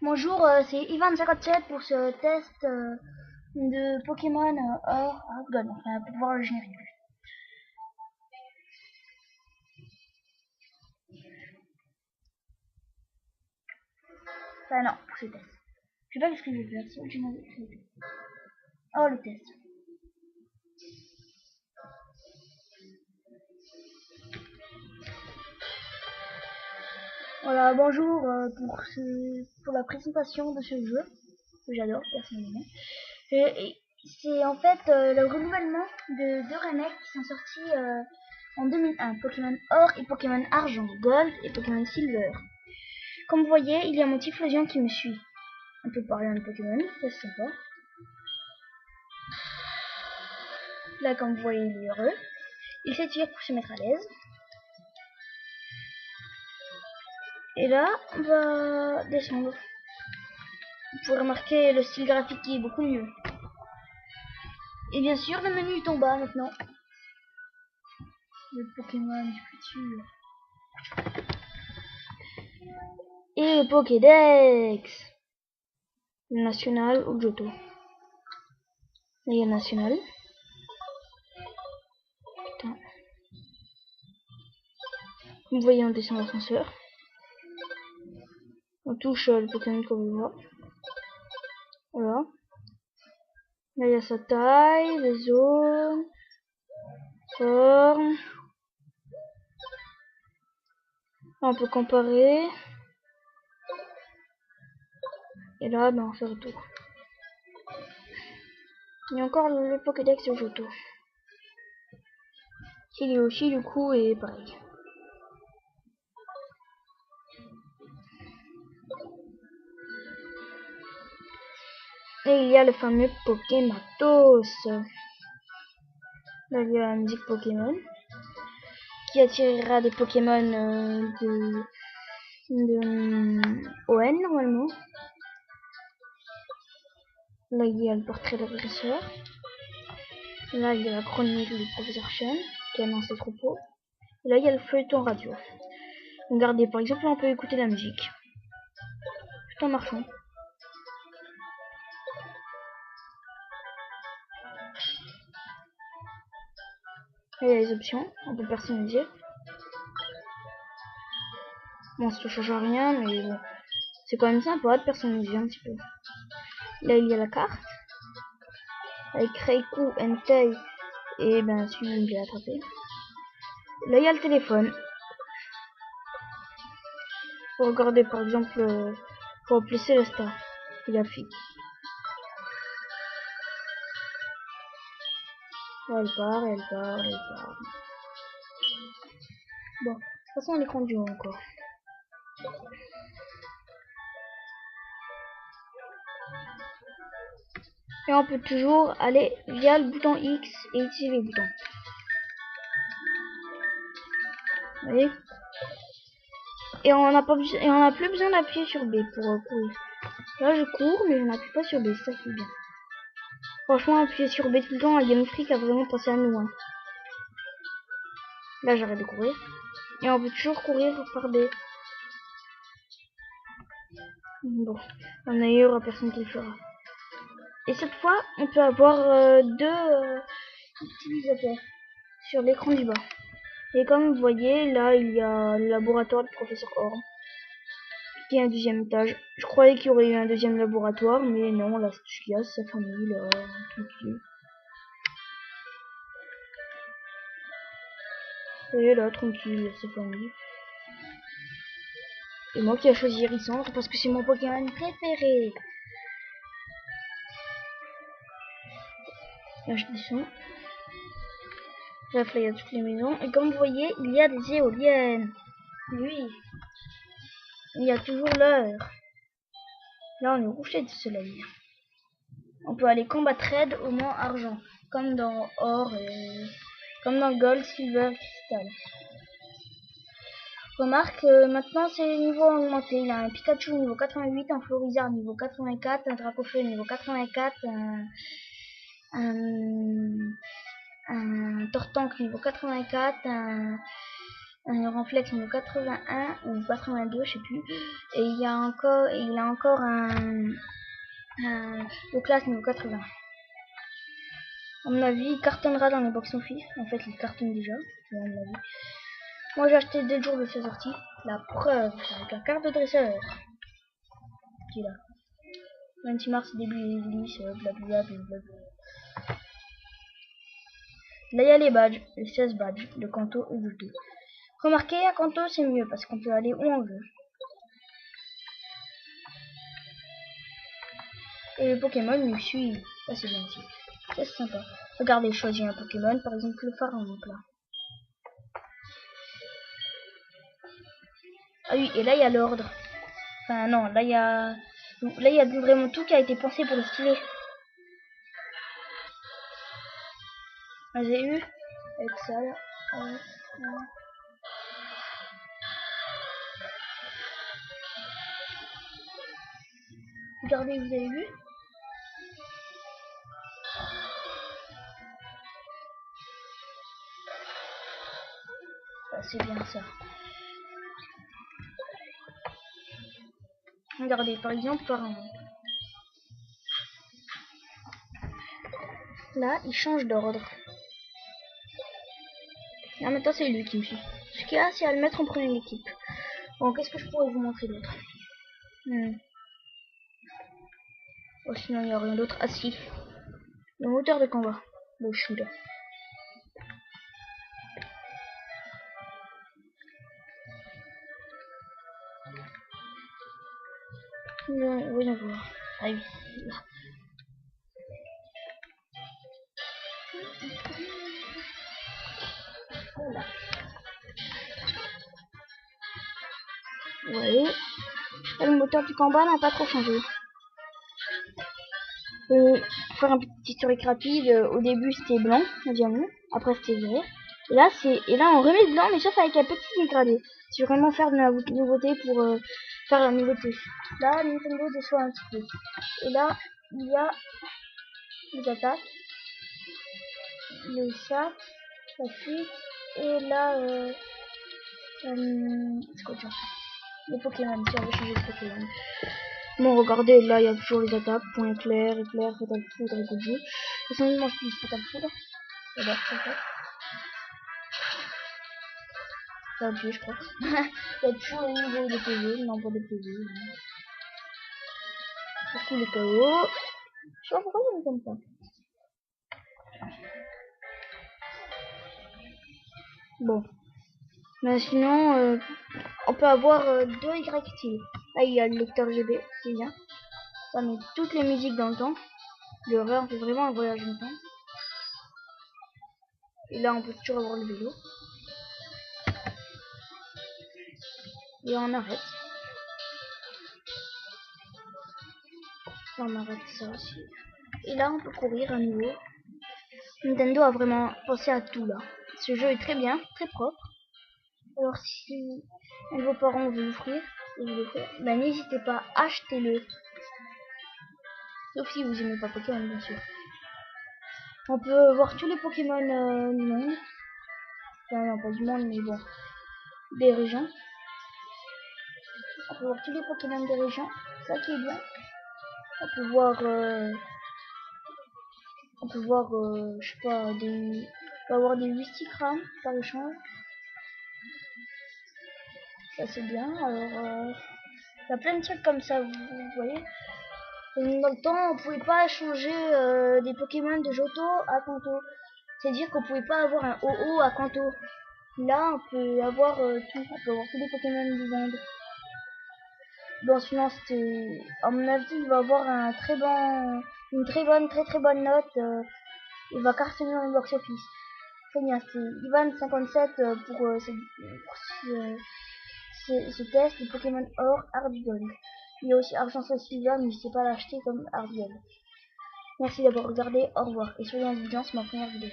Bonjour, c'est Ivan57 pour ce test de Pokémon Or Gold, enfin pour voir le générique. Enfin non, pour ce test. Je sais pas ce que je vais faire, c'est le générique. Oh, le test. Voilà, bonjour pour la présentation de ce jeu que j'adore personnellement. Et c'est en fait le renouvellement de deux remakes qui sont sortis en 2001, Pokémon Or et Pokémon Argent, Gold et Pokémon Silver. Comme vous voyez, il y a mon Typhlosion qui me suit. On peut parler un Pokémon, ça c'est sympa. Là, comme vous voyez, il est heureux. Il s'étire pour se mettre à l'aise. Et là, on va descendre. Vous pouvez remarquer le style graphique qui est beaucoup mieux. Et bien sûr, le menu est en bas maintenant. Le Pokémon du futur. Et le Pokédex. Le national ou Johto. Là, il y a le national. Putain. Vous voyez, on descend l'ascenseur. On touche le Pokémon qu'on veut voir. Voilà. Là, il y a sa taille, les zones, forme. Là, on peut comparer. Et là, ben, on fait retour. Il y a encore le Pokédex de Johto. Yoshi, du coup, est pareil. Et il y a le fameux Pokématos. Là, il y a la musique Pokémon. Qui attirera des Pokémon de ON, normalement. Là, il y a le portrait de l'agresseur. Là, il y a la chronique du professeur Chen, qui annonce les troupeaux. Et là, il y a le feuilleton radio. Regardez, par exemple, on peut écouter la musique. Tout en marchant. Là, il y a les options, on peut personnaliser. Bon, ça ne change rien, mais bon, c'est quand même sympa de personnaliser un petit peu. Là, il y a la carte. Avec Reiku, Entei et ben celui que j'ai attrapé. Là, il y a le téléphone. Pour regarder, par exemple, pour appeler Célestin. Il a fait. Là, elle part, elle part, elle part. Bon, de toute façon, l'écran du haut encore. Et on peut toujours aller via le bouton X et utiliser les boutons. Vous voyez? Et on n'a plus besoin d'appuyer sur B pour courir. Là, je cours, mais je n'appuie pas sur B, c'est ça qui est bien. Franchement, appuyer sur B tout le temps, Game Freak a vraiment passé à nous. Hein. Là, j'arrête de courir. Et on peut toujours courir par B. Bon, en ailleurs, personne qui le fera. Et cette fois, on peut avoir deux utilisateurs sur l'écran du bas. Et comme vous voyez, là, il y a le laboratoire du professeur Orm, qui est un deuxième étage. Je croyais qu'il y aurait eu un deuxième laboratoire, mais non, là, il y a sa famille, là, tranquille. Et là, tranquille, sa famille. Et moi qui ai choisi Hérissandre parce que c'est mon Pokémon préféré. Là, je descends. Bref, là, il y a toutes les maisons. Et comme vous voyez, il y a des éoliennes. Oui. Il y a toujours l'heure. Là, on est au coucher de soleil. On peut aller combattre Red au Mont Argent, comme dans Or, comme dans Gold, Silver, Crystal. Remarque, maintenant c'est niveau augmenté. Il a un Pikachu niveau 88, un Florizard niveau 84, un Dracofeu niveau 84, un Tortank niveau 84, un Renflex niveau 81 ou 82, je sais plus. Et il a encore de classe niveau 80. À mon avis, il cartonnera dans les box-office. En fait, il cartonne déjà, à mon avis. Moi, j'ai acheté dès le jour de sa sortie. La preuve, avec la carte de dresseur. Qui est là. 26 mars, début Ulysse, blablabla. Là, il y a les badges, les 16 badges de Kanto et de tout. Remarquez, à Kanto, c'est mieux parce qu'on peut aller où on veut. Et le Pokémon nous suit. Ça, c'est bien aussi. Ça, c'est sympa. Regardez, choisir un Pokémon, par exemple le pharaon, là. Ah oui, et là, il y a l'ordre. Enfin, non, là, il y a vraiment tout qui a été pensé pour le styler. Vous avez eu avec ça, là. Regardez, vous avez vu? Ah, c'est bien ça. Regardez, par exemple, là, il change d'ordre. Et en même temps, c'est lui qui me suit. Ce qu'il y a, c'est à le mettre en première équipe. Bon, qu'est-ce que je pourrais vous montrer d'autre? Oh, sinon, il n'y a rien d'autre. Ah si, le moteur de combat. Le shooter. Oui, on voit. Ah oui, là. Voilà. Ouais. Là, le moteur du combat n'a pas trop changé. Pour faire un petit historique rapide, au début c'était blanc, évidemment. Après c'était vert. Et là on remet blanc, mais sauf avec un petit dégradé. C'est vraiment faire de la nouveauté pour faire la nouveauté. Là, Nintendo déçoit un petit peu. Et là, il y a les attaques, le chat, la fuite, et là, c'est quoi ça? Les Pokémon, si on veut changer de Pokémon. Bon, regardez, là, il y a toujours les attaques, point éclair, fatal foudre et coup de jeu. Personnellement, je dis fatal foudre. Voilà, c'est ça. Ça va je crois. Il y a toujours le niveau de PV, le nombre de PV. Surtout les KO. Je sais pas pourquoi ça me tombe pas. Bon. Mais sinon, on peut avoir 2 YT. Là, il y a le lecteur GB, c'est bien. Ça met toutes les musiques dans le temps. Le rêve, on fait vraiment un voyage dans le temps. Et là, on peut toujours avoir le vélo. Et on arrête. On arrête ça aussi. Et là, on peut courir à nouveau. Nintendo a vraiment pensé à tout là. Ce jeu est très bien, très propre. Alors si un de vos parents veut l'offrir, ben n'hésitez pas, achetez-le. Sauf si vous aimez pas Pokémon, bien sûr. On peut voir tous les Pokémon du monde. Enfin, non, pas du monde, mais bon, des régions. On peut voir tous les Pokémon des régions. Ça qui est bien. On peut voir, je sais pas, on peut avoir des Wistikram par échange. Ça c'est bien. Alors, il y a plein de trucs comme ça, vous voyez. Dans le temps, on pouvait pas changer des Pokémon de Johto à Kanto. C'est-à-dire qu'on pouvait pas avoir un OO à Kanto. Là, on peut avoir tout. On peut avoir tous les Pokémon du monde. Bon, sinon, c'était... À mon avis, il va avoir une très bonne note. Il va cartonner dans le box-office. Très bien, c'est Ivan57 pour ce test de Pokémon Or, Hard Gold. Il y a aussi Argent Sylvia, mais je sais pas l'acheter comme Hard Gold. Merci d'avoir regardé, au revoir. Et soyez indulgents, c'est ma première vidéo.